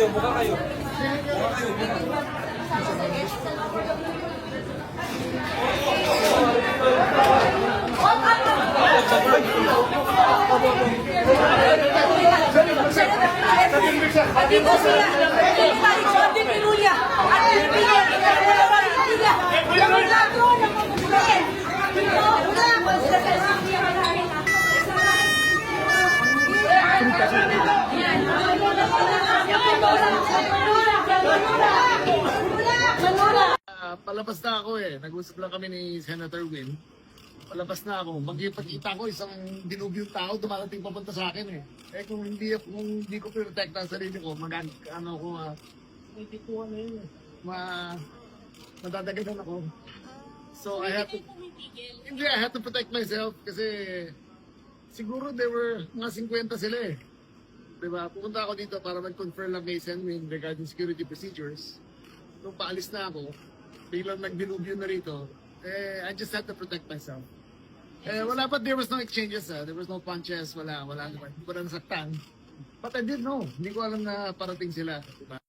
Buka kayo. Palabas na ako eh. Nag-usap lang kami ni Senator Win. Palabas na ako. Magkipagkita ko isang dinubyong tao dumarating papunta sa akin eh. Eh kung hindi ko protect ang sarili ko, hindi ko yun eh. Madadagadan ako. So I have to protect myself kasi siguro they were mga 50 sila eh. Diba? Pupunta ako dito para mag-confirm lang kay Senwin regarding security procedures. Nung paalis na ako, biglang nagdilubyo na rito, I just had to protect myself. Wala pa, there was no exchanges, there was no punches, wala naman. Hindi ko na nasaktan. But I didn't know, hindi ko alam na parating sila. Diba?